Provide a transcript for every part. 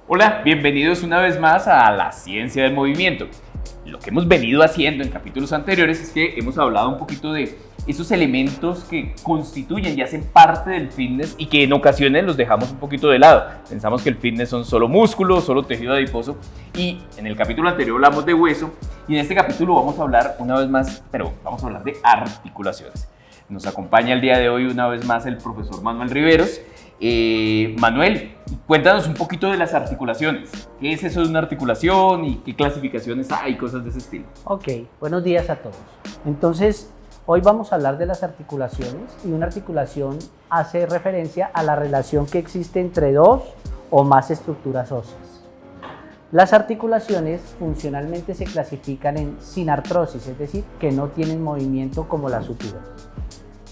Hola, bienvenidos una vez más a la ciencia del movimiento. Lo que hemos venido haciendo en capítulos anteriores es que hemos hablado un poquito de esos elementos que constituyen y hacen parte del fitness y que en ocasiones los dejamos un poquito de lado. Pensamos que el fitness son solo músculos, solo tejido adiposo, y en el capítulo anterior hablamos de hueso, y en este capítulo vamos a hablar una vez más, pero vamos a hablar de articulaciones. Nos acompaña el día de hoy una vez más el profesor Manuel Riveros. Manuel, cuéntanos un poquito de las articulaciones. ¿Qué es eso de una articulación y qué clasificaciones hay, cosas de ese estilo? Ok, buenos días a todos. Entonces, hoy vamos a hablar de las articulaciones, y una articulación hace referencia a la relación que existe entre dos o más estructuras óseas. Las articulaciones funcionalmente se clasifican en sinartrosis, es decir, que no tienen movimiento como las suturas.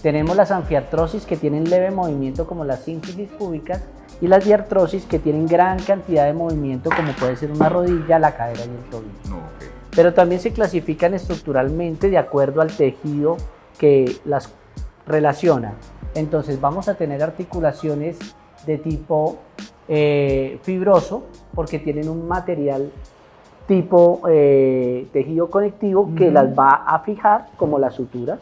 Tenemos las anfiartrosis, que tienen leve movimiento como las sínfisis púbicas, y las diartrosis, que tienen gran cantidad de movimiento como puede ser una rodilla, la cadera y el tobillo. Okay. Pero también se clasifican estructuralmente de acuerdo al tejido que las relaciona. Entonces vamos a tener articulaciones de tipo fibroso, porque tienen un material tipo tejido conectivo que las va a fijar como las suturas.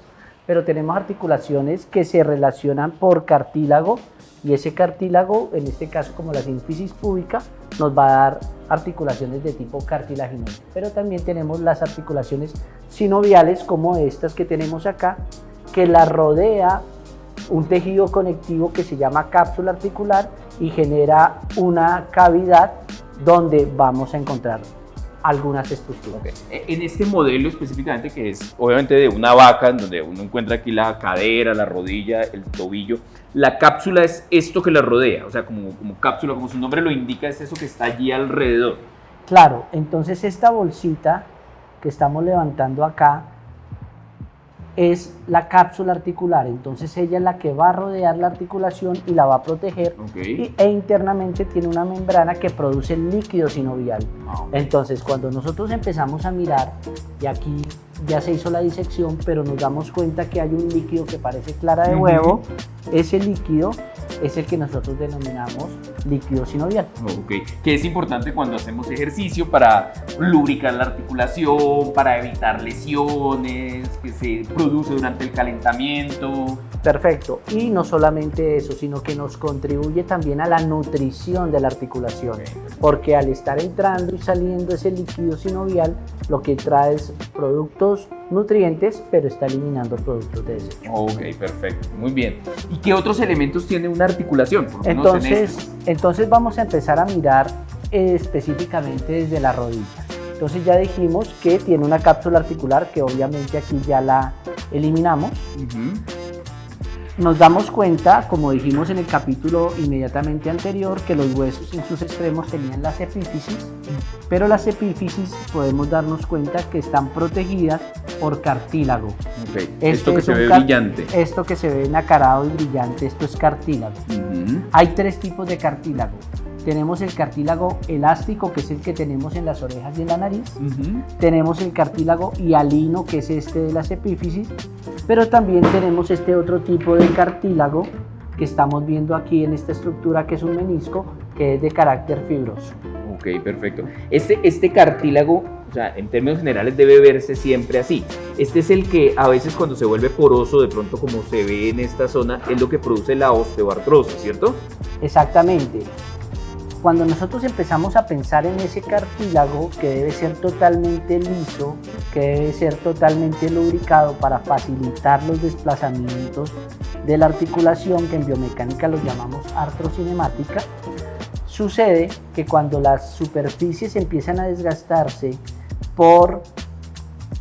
Pero tenemos articulaciones que se relacionan por cartílago, y ese cartílago, en este caso como la sínfisis púbica, nos va a dar articulaciones de tipo cartilaginoso. Pero también tenemos las articulaciones sinoviales, como estas que tenemos acá, que la rodea un tejido conectivo que se llama cápsula articular y genera una cavidad donde vamos a encontrar algunas estructuras. Okay. En este modelo específicamente, que es obviamente de una vaca, en donde uno encuentra aquí la cadera, la rodilla, el tobillo, la cápsula es esto que la rodea, o sea, como cápsula, como su nombre lo indica, es eso que está allí alrededor. Claro, entonces esta bolsita que estamos levantando acá es la cápsula articular, entonces ella es la que va a rodear la articulación y la va a proteger. Okay. E internamente tiene una membrana que produce el líquido sinovial. Okay. Entonces cuando nosotros empezamos a mirar, y aquí ya se hizo la disección, pero nos damos cuenta que hay un líquido que parece clara de huevo, ese líquido es el que nosotros denominamos líquido sinovial. Okay. Que es importante cuando hacemos ejercicio para lubricar la articulación, para evitar lesiones que se produce durante el calentamiento. Perfecto, y no solamente eso, sino que nos contribuye también a la nutrición de la articulación, porque al estar entrando y saliendo ese líquido sinovial, lo que trae es productos nutrientes, pero está eliminando productos de desecho. Ok, perfecto, muy bien. ¿Y qué otros elementos tiene una articulación? Por lo menos entonces vamos a empezar a mirar específicamente desde la rodilla. Entonces ya dijimos que tiene una cápsula articular, que obviamente aquí ya la eliminamos. Nos damos cuenta, como dijimos en el capítulo inmediatamente anterior, que los huesos en sus extremos tenían las epífisis, pero las epífisis podemos darnos cuenta que están protegidas por cartílago. Okay. Esto que se ve brillante. Esto que se ve nacarado y brillante, esto es cartílago. Hay tres tipos de cartílago. Tenemos el cartílago elástico, que es el que tenemos en las orejas y en la nariz. Tenemos el cartílago hialino, que es este de las epífisis. Pero también tenemos este otro tipo de cartílago que estamos viendo aquí en esta estructura, que es un menisco, que es de carácter fibroso. Ok, perfecto. Este cartílago, o sea, en términos generales debe verse siempre así. Este es el que a veces cuando se vuelve poroso, de pronto como se ve en esta zona, es lo que produce la osteoartrosis, ¿cierto? Exactamente. Cuando nosotros empezamos a pensar en ese cartílago, que debe ser totalmente liso, que debe ser totalmente lubricado para facilitar los desplazamientos de la articulación, que en biomecánica los llamamos artrocinemática, sucede que cuando las superficies empiezan a desgastarse por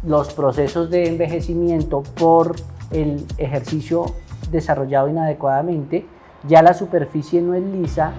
los procesos de envejecimiento, por el ejercicio desarrollado inadecuadamente, ya la superficie no es lisa,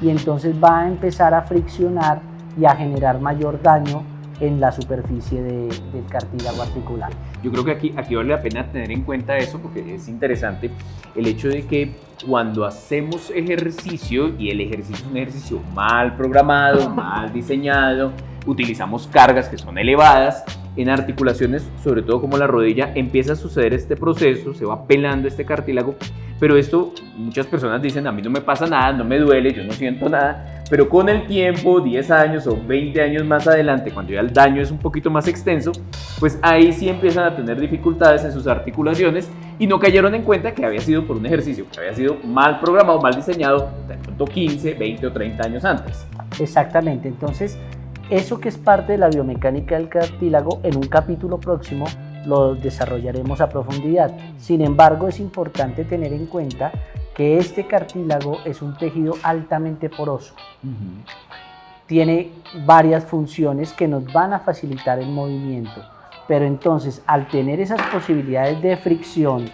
y entonces va a empezar a friccionar y a generar mayor daño en la superficie del cartílago articular. Yo creo que aquí vale la pena tener en cuenta eso, porque es interesante el hecho de que cuando hacemos ejercicio, y el ejercicio es un ejercicio mal programado, mal diseñado, utilizamos cargas que son elevadas, En articulaciones, sobre todo como la rodilla, empieza a suceder este proceso, se va pelando este cartílago, pero esto muchas personas dicen, a mí no me pasa nada, no me duele, yo no siento nada, pero con el tiempo, 10 años o 20 años más adelante, cuando ya el daño es un poquito más extenso, pues ahí sí empiezan a tener dificultades en sus articulaciones y no cayeron en cuenta que había sido por un ejercicio que había sido mal programado, mal diseñado, de pronto 15, 20 o 30 años antes. Exactamente, entonces eso que es parte de la biomecánica del cartílago, en un capítulo próximo lo desarrollaremos a profundidad. Sin embargo, es importante tener en cuenta que este cartílago es un tejido altamente poroso. Tiene varias funciones que nos van a facilitar el movimiento, pero entonces al tener esas posibilidades de fricción,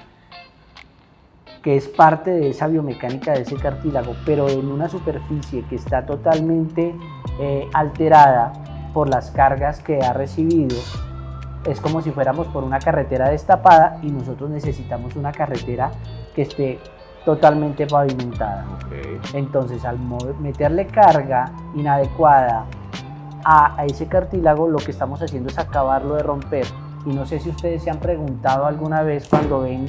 que es parte de esa biomecánica de ese cartílago, pero en una superficie que está totalmente alterada por las cargas que ha recibido, es como si fuéramos por una carretera destapada y nosotros necesitamos una carretera que esté totalmente pavimentada. Entonces, al meterle carga inadecuada a ese cartílago, lo que estamos haciendo es acabarlo de romper. Y no sé si ustedes se han preguntado alguna vez cuando ven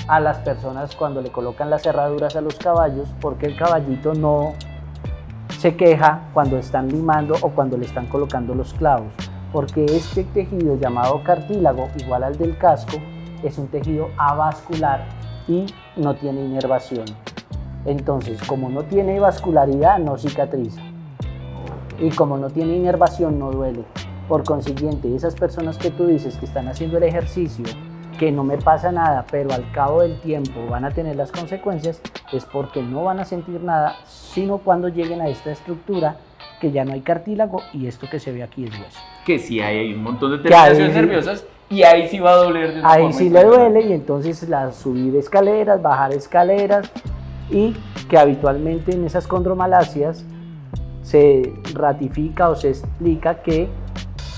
a las personas cuando le colocan las cerraduras a los caballos, ¿por qué el caballito no se queja cuando están limando o cuando le están colocando los clavos? Porque este tejido llamado cartílago, igual al del casco, es un tejido avascular y no tiene inervación. Entonces, como no tiene vascularidad, no cicatriza. Y como no tiene inervación, no duele. Por consiguiente, esas personas que tú dices que están haciendo el ejercicio, que no me pasa nada, pero al cabo del tiempo van a tener las consecuencias, es porque no van a sentir nada, sino cuando lleguen a esta estructura que ya no hay cartílago y esto que se ve aquí es hueso. Que sí hay un montón de terminaciones nerviosas y ahí sí va a doler de una ahí forma sí le duele y entonces subir escaleras, bajar escaleras, y que habitualmente en esas condromalasias se ratifica o se explica que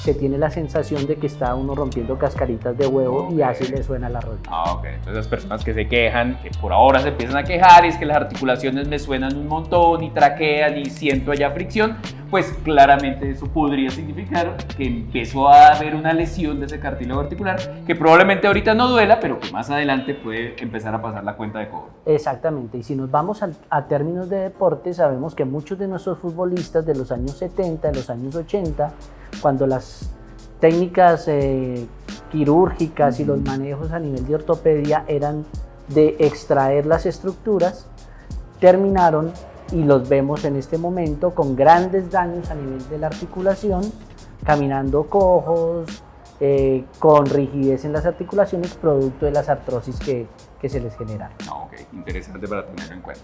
se tiene la sensación de que está uno rompiendo cascaritas de huevo y así le suena la rodilla. Entonces las personas que se quejan, que por ahora se empiezan a quejar, y es que las articulaciones me suenan un montón y traquean y siento allá fricción, pues claramente eso podría significar que empezó a haber una lesión de ese cartílago articular que probablemente ahorita no duela, pero que más adelante puede empezar a pasar la cuenta de cobro. Exactamente, y si nos vamos a términos de deporte, sabemos que muchos de nuestros futbolistas de los años 70, de los años 80, cuando las técnicas quirúrgicas y los manejos a nivel de ortopedia eran de extraer las estructuras, terminaron, y los vemos en este momento, con grandes daños a nivel de la articulación, caminando cojos, con rigidez en las articulaciones, producto de las artrosis que se les generaron. Interesante para tenerlo en cuenta.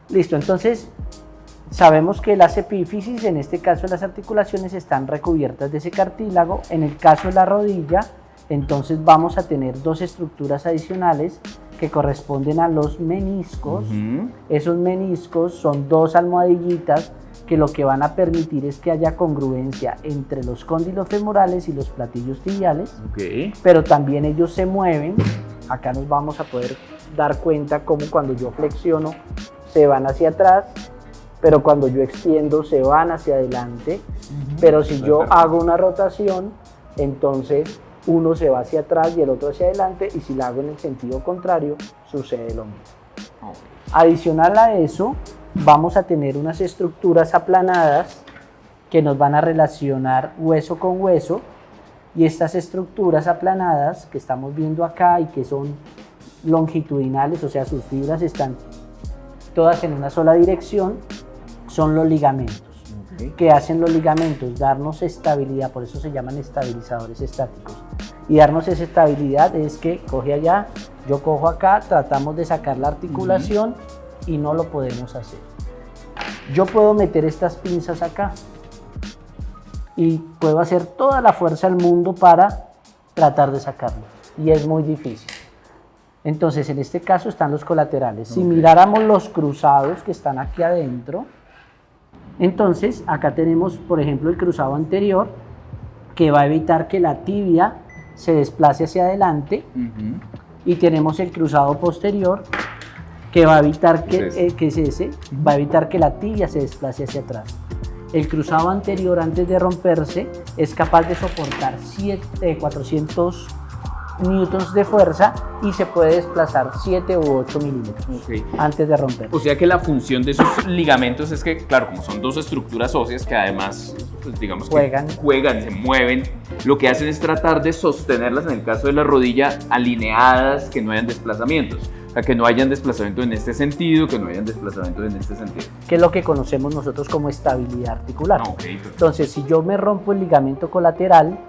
Listo, entonces sabemos que las epífisis, en este caso las articulaciones, están recubiertas de ese cartílago. En el caso de la rodilla, entonces vamos a tener dos estructuras adicionales que corresponden a los meniscos. Esos meniscos son dos almohadillitas que lo que van a permitir es que haya congruencia entre los cóndilos femorales y los platillos tibiales, pero también ellos se mueven. Acá nos vamos a poder dar cuenta cómo cuando yo flexiono se van hacia atrás, pero cuando yo extiendo se van hacia adelante, pero si yo hago una rotación, entonces uno se va hacia atrás y el otro hacia adelante, y si la hago en el sentido contrario, sucede lo mismo. Adicional a eso, vamos a tener unas estructuras aplanadas que nos van a relacionar hueso con hueso, y estas estructuras aplanadas que estamos viendo acá y que son longitudinales, o sea, sus fibras están todas en una sola dirección, son los ligamentos. ¿Qué hacen los ligamentos? Darnos estabilidad, por eso se llaman estabilizadores estáticos. Y darnos esa estabilidad es que coge allá, yo cojo acá, tratamos de sacar la articulación y no lo podemos hacer. Yo puedo meter estas pinzas acá y puedo hacer toda la fuerza del mundo para tratar de sacarlo, y es muy difícil. Entonces, en este caso están los colaterales. Si miráramos los cruzados que están aquí adentro, entonces acá tenemos, por ejemplo, el cruzado anterior, que va a evitar que la tibia se desplace hacia adelante, y tenemos el cruzado posterior, que va a evitar que, va a evitar que la tibia se desplace hacia atrás. el cruzado anterior antes de romperse es capaz de soportar 400 newtons de fuerza y se puede desplazar 7 u 8 milímetros antes de romper. O sea que la función de esos ligamentos es que, claro, como son dos estructuras óseas que además, pues, digamos que juegan, se mueven, lo que hacen es tratar de sostenerlas, en el caso de la rodilla, alineadas, que no hayan desplazamientos. O sea, que no hayan desplazamiento en este sentido, que no hayan desplazamiento en este sentido. Que es lo que conocemos nosotros como estabilidad articular. Entonces, si yo me rompo el ligamento colateral,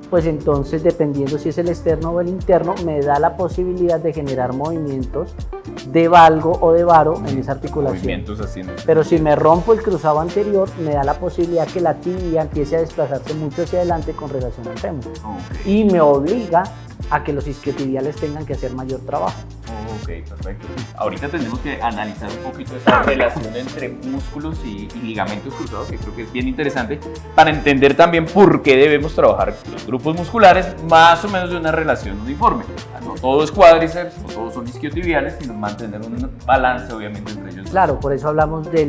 pues entonces, dependiendo si es el externo o el interno, me da la posibilidad de generar movimientos de valgo o de varo en esa articulación. Movimientos así. Pero si me rompo el cruzado anterior, me da la posibilidad que la tibia empiece a desplazarse mucho hacia adelante con relación al fémur. Y me obliga a que los isquiotibiales tengan que hacer mayor trabajo. Ok, perfecto. Ahorita tenemos que analizar un poquito esa relación entre músculos y ligamentos cruzados, que creo que es bien interesante, para entender también por qué debemos trabajar los grupos musculares más o menos de una relación uniforme. No todo es cuádriceps, no todos son isquiotibiales, sino mantener un balance obviamente entre ellos. Claro, por eso hablamos de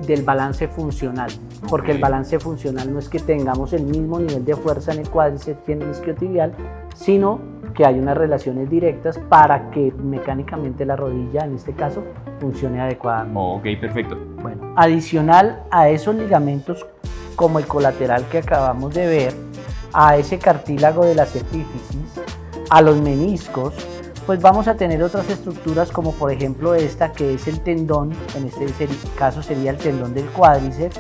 del balance funcional, porque el balance funcional no es que tengamos el mismo nivel de fuerza en el cuádriceps que en el isquiotibial, sino que hay unas relaciones directas para que mecánicamente la rodilla, en este caso, funcione adecuadamente. Ok, perfecto. Bueno, adicional a esos ligamentos, como el colateral que acabamos de ver, a ese cartílago de las epífisis, a los meniscos, pues vamos a tener otras estructuras como por ejemplo esta que es el tendón, en este caso sería el tendón del cuádriceps.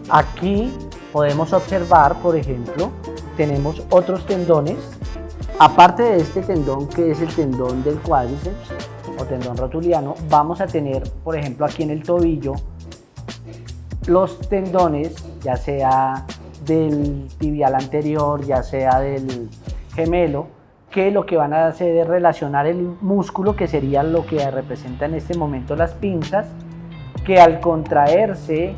Aquí podemos observar, por ejemplo, tenemos otros tendones, aparte de este tendón que es el tendón del cuádriceps o tendón rotuliano, vamos a tener, por ejemplo, aquí en el tobillo, los tendones, ya sea del tibial anterior, ya sea del gemelo, que lo que van a hacer es relacionar el músculo, que sería lo que representa en este momento las pinzas, que al contraerse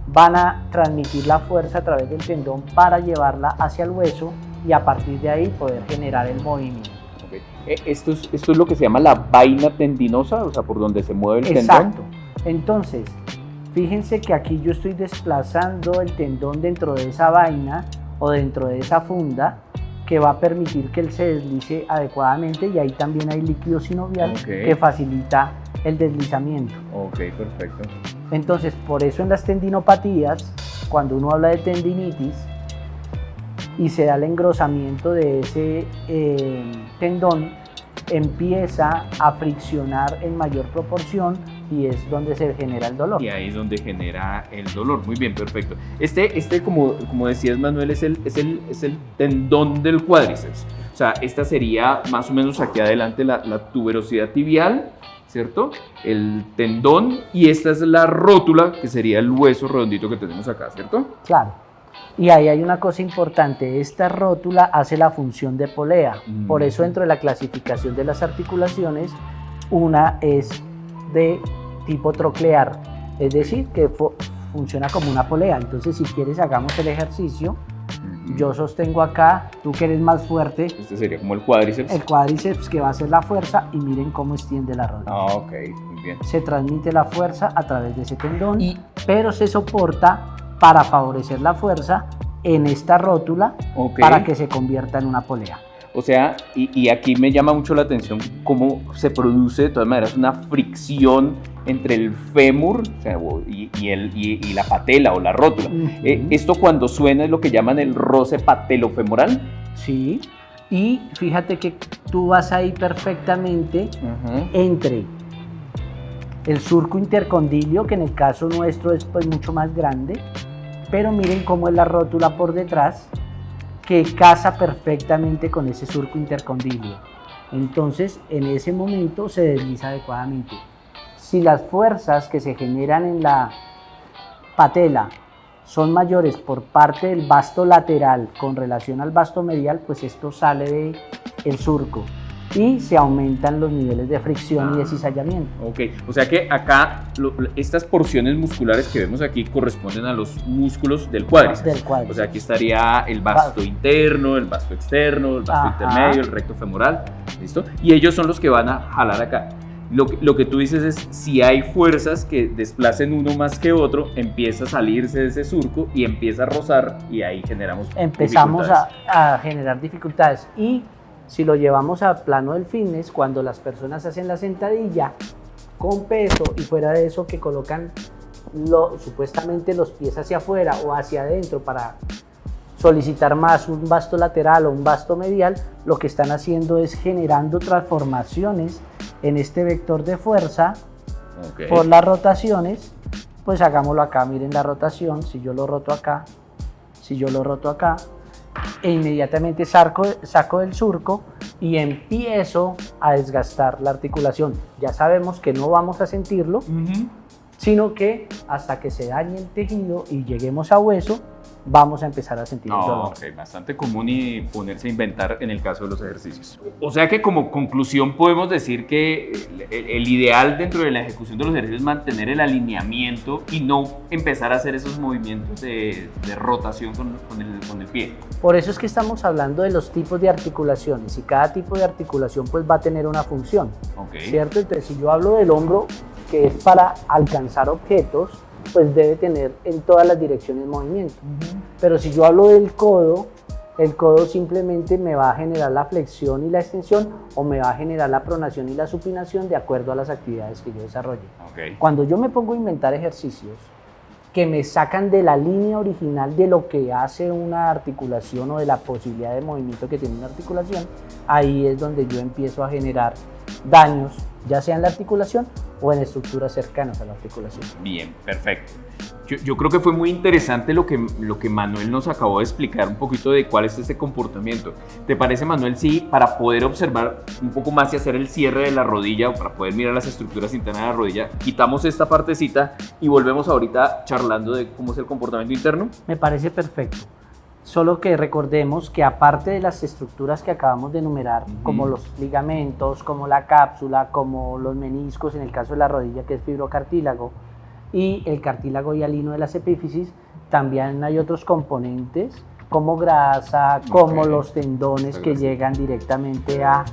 van a transmitir la fuerza a través del tendón para llevarla hacia el hueso y a partir de ahí poder generar el movimiento. Okay. Esto es lo que se llama la vaina tendinosa, o sea, por donde se mueve el tendón. Exacto. Entonces, fíjense que aquí yo estoy desplazando el tendón dentro de esa vaina o dentro de esa funda, que va a permitir que él se deslice adecuadamente, y ahí también hay líquido sinovial que facilita el deslizamiento. Ok, perfecto. Entonces, por eso en las tendinopatías, cuando uno habla de tendinitis y se da el engrosamiento de ese tendón, empieza a friccionar en mayor proporción y es donde se genera el dolor. Y ahí es donde genera el dolor. Muy bien, perfecto. Como decías, Manuel, es el tendón del cuádriceps. O sea, esta sería más o menos aquí adelante la tuberosidad tibial, ¿cierto? El tendón, y esta es la rótula, que sería el hueso redondito que tenemos acá, ¿cierto? Claro. Y ahí hay una cosa importante, esta rótula hace la función de polea. Por eso dentro de la clasificación de las articulaciones, una es de tipo troclear, es decir, que funciona como una polea. Entonces, si quieres, hagamos el ejercicio. Yo sostengo acá, tú que eres más fuerte. Este sería como el cuádriceps. El cuádriceps, que va a hacer la fuerza, y miren cómo extiende la rodilla. Ah, ok, muy bien. Se transmite la fuerza a través de ese tendón, pero se soporta para favorecer la fuerza en esta rótula, para que se convierta en una polea. O sea, y aquí me llama mucho la atención cómo se produce de todas maneras una fricción entre el fémur, o sea, y la patela o la rótula. Esto, cuando suena, es lo que llaman el roce patelofemoral. Sí, y fíjate que tú vas ahí perfectamente entre el surco intercondilio, que en el caso nuestro es pues mucho más grande, pero miren cómo es la rótula por detrás, que casa perfectamente con ese surco intercondilio. Entonces, en ese momento se desliza adecuadamente. Si las fuerzas que se generan en la patela son mayores por parte del vasto lateral con relación al vasto medial, pues esto sale del surco y se aumentan los niveles de fricción y de cizallamiento. Ok, o sea que acá estas porciones musculares que vemos aquí corresponden a los músculos del cuádriceps. O sea, aquí estaría el vasto interno, el vasto externo, el vasto intermedio, el recto femoral, ¿listo? Y ellos son los que van a jalar acá. Lo que tú dices es, si hay fuerzas que desplacen uno más que otro, empieza a salirse de ese surco y empieza a rozar y ahí empezamos a generar dificultades. Y si lo llevamos a plano del fitness, cuando las personas hacen la sentadilla con peso y fuera de eso que colocan supuestamente los pies hacia afuera o hacia adentro para solicitar más un vasto lateral o un vasto medial, lo que están haciendo es generando transformaciones en este vector de fuerza por las rotaciones. Pues hagámoslo acá, miren la rotación, si yo lo roto acá, si yo lo roto acá, e inmediatamente saco del surco y empiezo a desgastar la articulación. Ya sabemos que no vamos a sentirlo, sino que hasta que se dañe el tejido y lleguemos a hueso, vamos a empezar a sentir el dolor. Okay. Bastante común y ponerse a inventar en el caso de los ejercicios. O sea que como conclusión podemos decir que el ideal dentro de la ejecución de los ejercicios es mantener el alineamiento y no empezar a hacer esos movimientos de rotación con el pie. Por eso es que estamos hablando de los tipos de articulaciones y cada tipo de articulación pues va a tener una función, ¿cierto? Entonces si yo hablo del hombro, que es para alcanzar objetos, pues debe tener en todas las direcciones movimiento. Pero si yo hablo del codo, el codo simplemente me va a generar la flexión y la extensión o me va a generar la pronación y la supinación de acuerdo a las actividades que yo desarrolle. Cuando yo me pongo a inventar ejercicios que me sacan de la línea original de lo que hace una articulación o de la posibilidad de movimiento que tiene una articulación, ahí es donde yo empiezo a generar daños, ya sea en la articulación o en estructuras cercanas a la articulación. Bien, perfecto. Yo creo que fue muy interesante lo que Manuel nos acabó de explicar un poquito de cuál es este comportamiento. ¿Te parece, Manuel, si para poder observar un poco más y hacer el cierre de la rodilla o para poder mirar las estructuras internas de la rodilla, quitamos esta partecita y volvemos ahorita charlando de cómo es el comportamiento interno? Me parece perfecto. Solo que recordemos que aparte de las estructuras que acabamos de enumerar, como los ligamentos, como la cápsula, como los meniscos en el caso de la rodilla que es fibrocartílago y el cartílago hialino de las epífisis, también hay otros componentes como grasa, como los tendones que llegan directamente a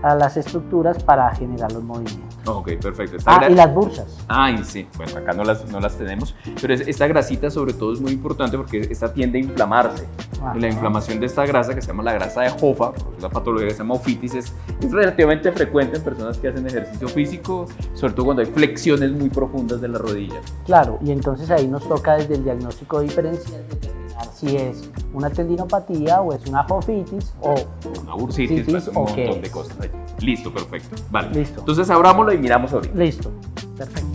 las estructuras para generar los movimientos. Ok, perfecto. Y las bursas. Sí, bueno, acá no las tenemos, pero esta grasita sobre todo es muy importante porque esta tiende a inflamarse. Y la inflamación de esta grasa, que se llama la grasa de Hoffa, la patología que se llama ofitis, es relativamente frecuente en personas que hacen ejercicio físico, sobre todo cuando hay flexiones muy profundas de la rodilla. Claro, y entonces ahí nos toca desde el diagnóstico diferencial determinar si es una tendinopatía o es una ofitis o una bursitis, pues, un montón de cosas ahí. Listo, perfecto. Vale. Listo. Entonces abrámoslo y miramos ahorita. Listo, perfecto.